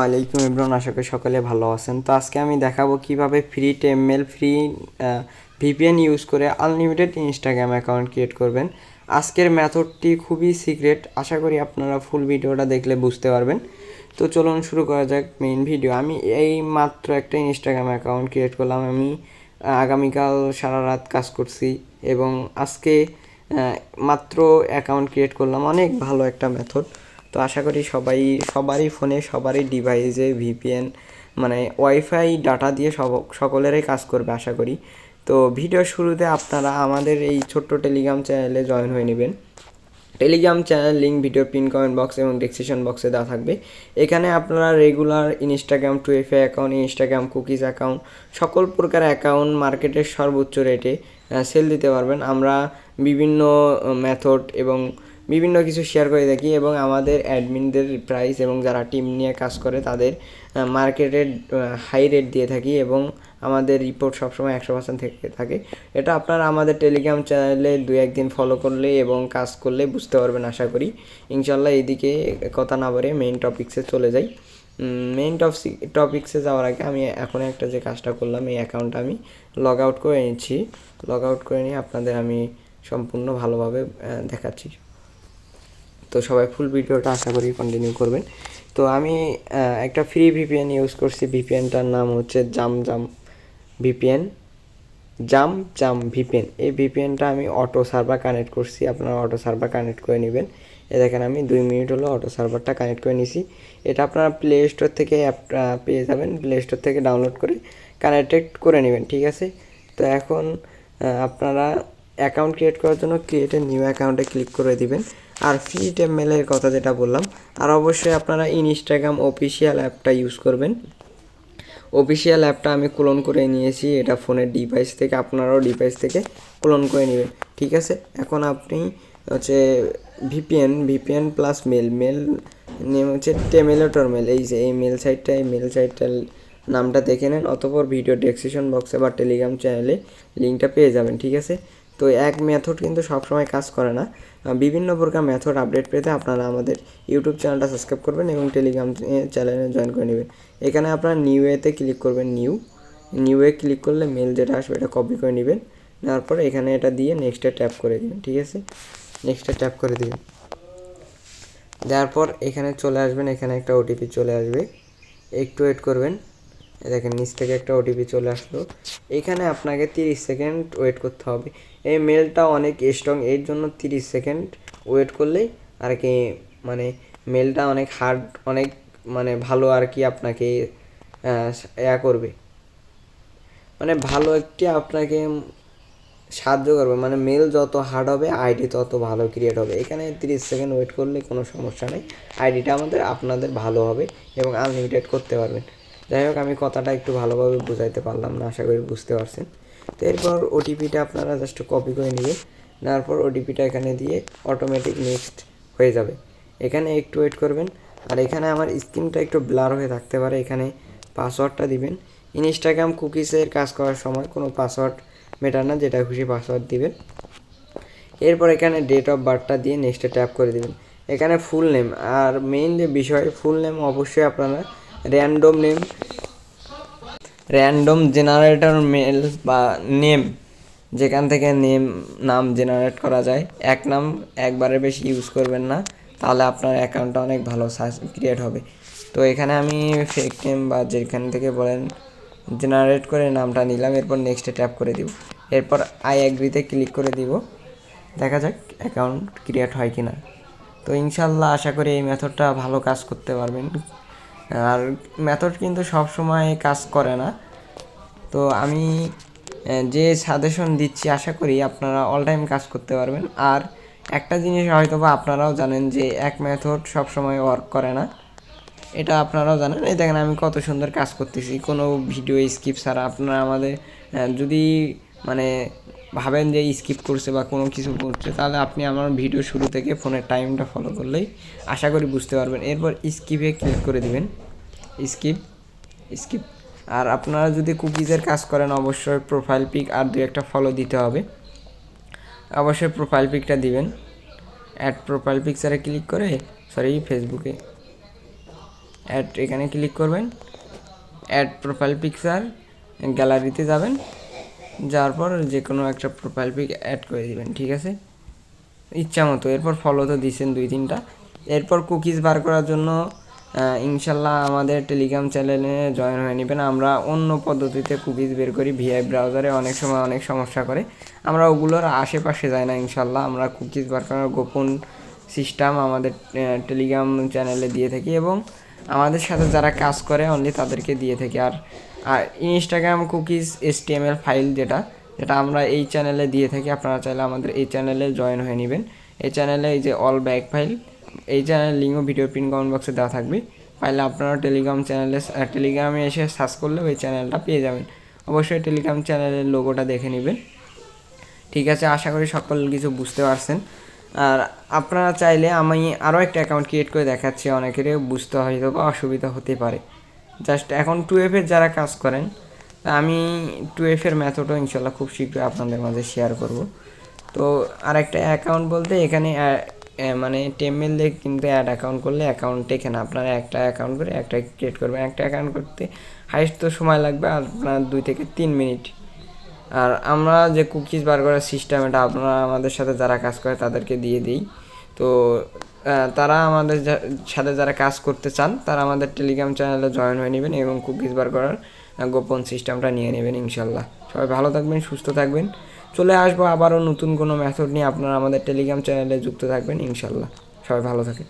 আলাইকুম ইমরান, আশা করি সকলে ভালো আছেন। তো আজকে আমি দেখাবো কিভাবে ফ্রি টেমমেল ফ্রি ভিপিএন ইউজ করে আনলিমিটেড ইনস্টাগ্রাম অ্যাকাউন্ট ক্রিয়েট করবেন। আজকের মেথডটি খুবই সিক্রেট, আশা করি আপনারা ফুল ভিডিওটা দেখলে বুঝতে পারবেন। তো চলুন শুরু করা যাক মেইন ভিডিও। আমি এই মাত্র একটা ইনস্টাগ্রাম অ্যাকাউন্ট ক্রিয়েট করলাম। আমি আগামীকাল সারা রাত কাজ করছি এবং আজকে মাত্র অ্যাকাউন্ট ক্রিয়েট করলাম। অনেক ভালো একটা মেথড। তো আশা করি সবারই ফোনে সবারই ডিভাইসে ভিপিএন মানে ওয়াইফাই ডাটা দিয়ে সকলেরই কাজ করবে আশা করি। তো ভিডিওর শুরুতে আপনারা আমাদের এই ছোট্ট টেলিগ্রাম চ্যানেলে জয়েন হয়ে নেবেন। Telegram channel link video pin comment box এবং ডেসক্রিপশন বক্সে দেওয়া থাকবে। এখানে আপনারা regular Instagram 2FA account, Instagram cookies account, সকল প্রকার অ্যাকাউন্ট মার্কেটের সর্বোচ্চ রেটে সেল দিতে পারবেন। আমরা বিভিন্ন মেথড এবং বিভিন্ন কিছু শেয়ার করে থাকি এবং আমাদের অ্যাডমিনদের প্রাইস এবং যারা টিম নিয়ে কাজ করে তাদের মার্কেটের হাই রেট দিয়ে থাকি এবং আমাদের রিপোর্ট সবসময় 100% থেকে থাকে। এটা আপনারা আমাদের টেলিগ্রাম চ্যানেলে 2-1 দিন ফলো করলে এবং কাজ করলে বুঝতে পারবেন আশা করি। ইনশাল্লাহ এইদিকে কথা না বলে মেইন টপিক্সে চলে যাই। মেইন টপিক্সে যাওয়ার আগে আমি এখন একটা যে কাজটা করলাম, এই অ্যাকাউন্টটা আমি লগ আউট করে নিচ্ছি। লগ আউট করে নিয়ে আপনাদের আমি সম্পূর্ণ ভালোভাবে দেখাচ্ছি। তো সবাই ফুল ভিডিওটা আশা করি কন্টিনিউ করবেন। তো আমি একটা ফ্রি ভিপিএন ইউজ করছি। ভিপিএনটার নাম হচ্ছে জাম ভিপিএন। এই ভিপিএনটা আমি অটো সার্ভার কানেক্ট করছি। আপনারা অটো সার্ভার কানেক্ট করে নেবেন। দেখেন আমি 2 মিনিট হলো অটো সার্ভারটা কানেক্ট করে নিছি। এটা আপনারা প্লে স্টোর থেকে অ্যাপটা পেয়ে যাবেন, প্লে স্টোর থেকে ডাউনলোড করে কানেক্টেড করে নেবেন, ঠিক আছে। তো এখন আপনারা অ্যাকাউন্ট ক্রিয়েট করার জন্য ক্রিয়েট এ নিউ অ্যাকাউন্টে ক্লিক করে দিবেন। আর ফ্রি টেমমেলের কথা যেটা বললাম, আর অবশ্যই আপনারা ইনস্টাগ্রাম অফিসিয়াল অ্যাপটা ইউজ করবেন। অফিসিয়াল অ্যাপটা আমি ক্লোন করে নিয়েছি, এটা ফোনের ডিভাইস থেকে, আপনারাও ডিভাইস থেকে ক্লোন করে নেবেন, ঠিক আছে। এখন আপনি হচ্ছে ভিপিএন প্লাস মেল নেম হচ্ছে টেমেলেটর মেল। এই যে এই মেল সাইটটার নামটা দেখে নেন, অতপর ভিডিও ডেসক্রিপশন বক্সে বা টেলিগ্রাম চ্যানেলে লিঙ্কটা পেয়ে যাবেন, ঠিক আছে। তো এক মেথড কিন্তু সবসময় কাজ করে না। বিভিন্ন প্রকার মেথড আপডেট পেতে আপনারা আমাদের ইউটিউব চ্যানেলটা সাবস্ক্রাইব করবেন এবং টেলিগ্রাম চ্যানেলে জয়েন করে নেবেন। এখানে আপনারা নিউতে ক্লিক করবেন। নিউয়ে ক্লিক করলে মেল যেটা আসবে এটা কপি করে নেবেন। নেওয়ার পরে এখানে এটা দিয়ে নেক্সটে ট্যাপ করে দেবেন, ঠিক আছে। নেক্সটে ট্যাপ করে দেবেন, দেওয়ার পর এখানে চলে আসবেন। এখানে একটা ওটিপি চলে আসবে, একটু ওয়েট করবেন। দেখেন নিচ থেকে একটা ওটিপি চলে আসলো। এখানে আপনাকে 30 সেকেন্ড ওয়েট করতে হবে। এই মেলটা অনেক স্ট্রং, এর জন্য 30 সেকেন্ড ওয়েট করলেই আর কি মানে মেলটা অনেক হার্ড, অনেক মানে ভালো আর কি আপনাকে করবে, মানে ভালো একটি আপনাকে সাহায্য করবে। মানে মেল যত হার্ড হবে আইডি তত ভালো ক্রিয়েট হবে। এখানে 30 সেকেন্ড ওয়েট করলে কোনো সমস্যা নেই, আইডিটা আপনাদের ভালো হবে এবং আনলিমিটেড করতে পারবেন। যাই হোক, আমি কথাটা একটু ভালোভাবে বুঝাইতে পারলাম না, আশা করি বুঝতে পারছেন। তো এরপর ওটিপিটা আপনারা জাস্ট কপি করে নেবেন। নেওয়ার পর ওটিপিটা এখানে দিয়ে অটোমেটিক নেক্সট হয়ে যাবে। এখানে একটু ওয়েট করবেন। আর এখানে আমার স্ক্রিনটা একটু ব্লার হয়ে থাকতে পারে, এখানে পাসওয়ার্ডটা দিবেন। ইনস্টাগ্রাম কুকিজের কাজ করার সময় কোনো পাসওয়ার্ড মেটার না, যেটা খুশি পাসওয়ার্ড দিবেন। এরপর এখানে ডেট অফ বার্থটা দিয়ে নেক্সটে ট্যাপ করে দিবেন। এখানে ফুল নেম, আর মেইন যে বিষয় ফুল নেম অবশ্যই আপনারা র্যান্ডম জেনারেটর মেল বা নেম, যেখান থেকে নাম জেনারেট করা যায়। এক নাম একবারের বেশি ইউজ করবেন না, তাহলে আপনার অ্যাকাউন্টটা অনেক ভালো ক্রিয়েট হবে। তো এখানে আমি ফেক নেম বা যেখান থেকে বলেন জেনারেট করে নামটা নিলাম। এরপর নেক্সটে ট্যাপ করে দিব। এরপর আই অ্যাগ্রিতে ক্লিক করে দিব। দেখা যাক অ্যাকাউন্ট ক্রিয়েট হয় কি না। তো ইনশাল্লাহ আশা করি এই মেথডটা ভালো কাজ করতে পারবেন। আর মেথড কিন্তু সব সময় কাজ করে না। তো আমি যে সাজেশন দিচ্ছি আশা করি আপনারা অল টাইম কাজ করতে পারবেন। আর একটা জিনিস হয়তো বা আপনারাও জানেন যে এক মেথড সব সময় ওয়ার্ক করে না, এটা আপনারাও জানেন। এই দেখেন আমি কত সুন্দর কাজ করতেছি, কোনো ভিডিও স্কিপ ছাড়া। আপনারা আমাদের যদি মানে ভাবেন যে স্কিপ করছে বা কোনো কিছু করছে, তাহলে আপনি আমার ভিডিও শুরু থেকে ফোনের টাইমটা ফলো করলেই আশা করি বুঝতে পারবেন। এরপর স্কিপে ক্লিক করে দিবেন, স্কিপ। আর আপনারা যদি কুকিজের কাজ করেন অবশ্যই প্রোফাইল পিক আর 2-1টা ফলো দিতে হবে। অবশ্যই প্রোফাইল পিকটা দিবেন। অ্যাড প্রোফাইল পিকচারে ক্লিক করে ফেসবুকে অ্যাড এখানে ক্লিক করবেন, অ্যাড প্রোফাইল পিকচার, গ্যালারিতে যাবেন, যাওয়ার পর যে কোনো একটা প্রোফাইল পিক অ্যাড করে দিবেন, ঠিক আছে, ইচ্ছা মতো। এরপর ফলো তো দিচ্ছেন 2-3টা। এরপর কুকিজ বার করার জন্য ইনশাল্লাহ আমাদের টেলিগ্রাম চ্যানেলে জয়েন হয়ে নেবেন। আমরা অন্য পদ্ধতিতে কুকিজ বের করি, ভিআই ব্রাউজারে অনেক সময় অনেক সমস্যা করে, আমরা ওগুলোর আশেপাশে যাই না। ইনশাল্লাহ আমরা কুকিজ বার করার গোপন সিস্টেম আমাদের টেলিগ্রাম চ্যানেলে দিয়ে থাকি এবং আমাদের সাথে যারা কাজ করে অনলি তাদেরকে দিয়ে থাকি। আর ইনস্টাগ্রাম কুকিজ HTML ফাইল যেটা আমরা এই চ্যানেলে দিয়ে থাকি, আপনারা চাইলে আমাদের এই চ্যানেলে জয়েন হয়ে নেবেন। এই চ্যানেলে এই যে অল ব্যাক ফাইল, এই চ্যানেলের লিঙ্কও ভিডিও পিন কমেন্ট বক্সে দেওয়া থাকবে, পাইলে আপনারা টেলিগ্রামে এসে সার্চ করলে ওই চ্যানেলটা পেয়ে যাবেন। অবশ্যই টেলিগ্রাম চ্যানেলের লোগোটা দেখে নেবেন, ঠিক আছে। আশা করি সকল কিছু বুঝতে পারছেন। আর আপনারা চাইলে আমি আরও একটা অ্যাকাউন্ট ক্রিয়েট করে দেখাচ্ছি, অনেকেরই বুঝতে হয়তো বা অসুবিধা হতে পারে। জাস্ট এখন 2F-এর যারা কাজ করেন, আমি 2F-এর মেথডও ইনশাল্লাহ খুব শীঘ্রই আপনাদের মাঝে শেয়ার করব। তো আরেকটা অ্যাকাউন্ট বলতে এখানে মানে টেমমেল দিয়ে কিন্তু অ্যাড অ্যাকাউন্ট করলে অ্যাকাউন্ট এখানে আপনারা একটা অ্যাকাউন্ট করে একটা ক্রিয়েট করবেন। একটা অ্যাকাউন্ট করতে হাইস্ট তো সময় লাগবে আপনার 2 থেকে 3 মিনিট। আর আমরা যে কুকিজ বার করার সিস্টেম, এটা আপনারা আমাদের সাথে যারা কাজ করে তাদেরকে দিয়ে দিই। তো তারা আমাদের সাথে যারা কাজ করতে চান তারা আমাদের টেলিগ্রাম চ্যানেলে জয়েন হয়ে নেবেন এবং কুকিজ বার করার গোপন সিস্টেমটা নিয়ে নেবেন ইনশাল্লাহ। সবাই ভালো থাকবেন, সুস্থ থাকবেন। চলে আসবো আবারও নতুন কোনো মেথড নিয়ে, আপনারা আমাদের টেলিগ্রাম চ্যানেলে যুক্ত থাকবেন ইনশাল্লাহ। সবাই ভালো থাকেন।